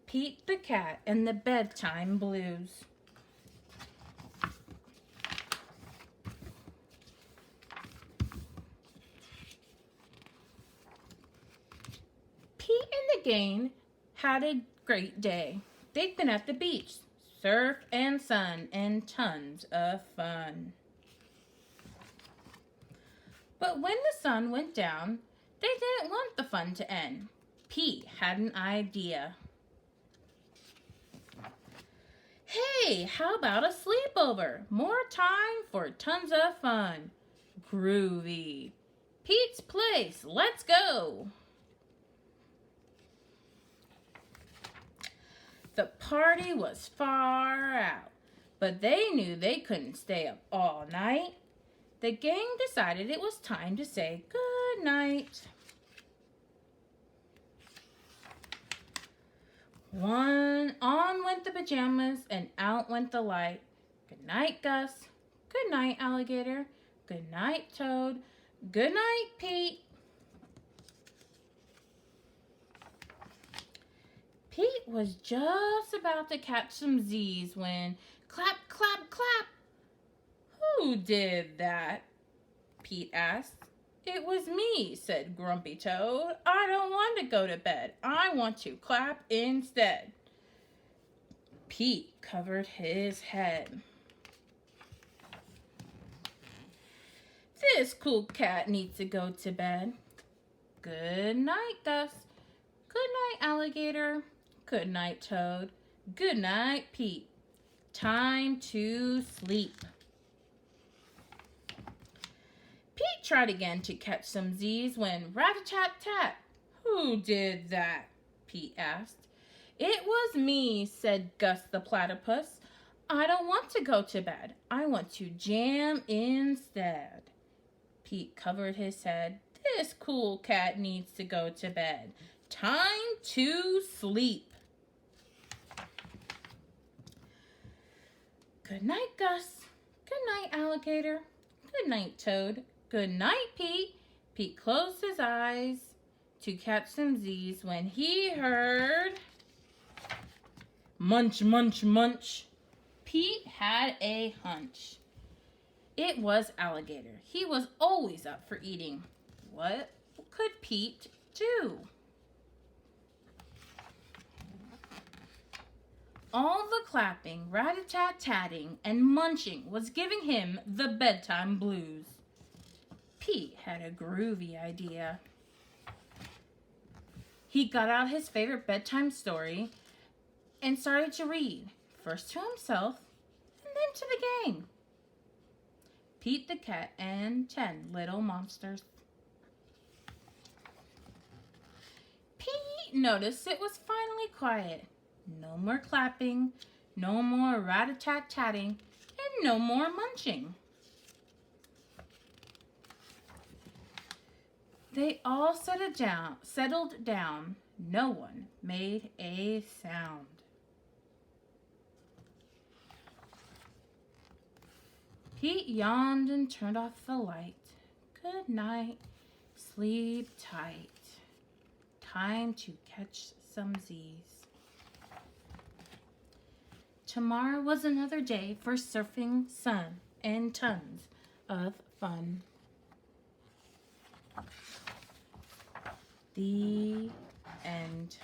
Pete the Cat and the Bedtime Blues. Pete and the gang had a great day. They'd been at the beach, surf and sun, and tons of fun. But when the sun went down, they didn't want the fun to end. Pete had an idea. Hey, how about a sleepover? More time for tons of fun. Groovy. Pete's Place, let's go. The party was far out, but they knew they couldn't stay up all night. The gang decided it was time to say good night. On went the pajamas and out went the light. Good night, Gus. Good night, Alligator. Good night, Toad. Good night, Pete. Pete was just about to catch some Z's when clap, clap, clap. Who did that? Pete asked. It was me, said Grumpy Toad. I don't want to go to bed. I want to clap instead. Pete covered his head. This cool cat needs to go to bed. Good night, Gus. Good night, Alligator. Good night, Toad. Good night, Pete. Time to sleep. Pete tried again to catch some Z's when rat-a-tat-tat. Who did that? Pete asked. It was me, said Gus the Platypus. I don't want to go to bed. I want to jam instead. Pete covered his head. This cool cat needs to go to bed. Time to sleep. Good night, Gus. Good night, Alligator. Good night, Toad. Good night, Pete. Pete closed his eyes to catch some Z's when he heard munch, munch, munch. Pete had a hunch. It was Alligator. He was always up for eating. What could Pete do? All the clapping, rat-a-tat-tatting, and munching was giving him the bedtime blues. Pete had a groovy idea. He got out his favorite bedtime story and started to read, first to himself and then to the gang. Pete the Cat and 10 Little Monsters. Pete noticed it was finally quiet. No more clapping, no more rat-a-tat-tatting, and no more munching. They all settled down. No one made a sound. Pete yawned and turned off the light. Good night. Sleep tight. Time to catch some Z's. Tomorrow was another day for surfing, sun, and tons of fun. The end.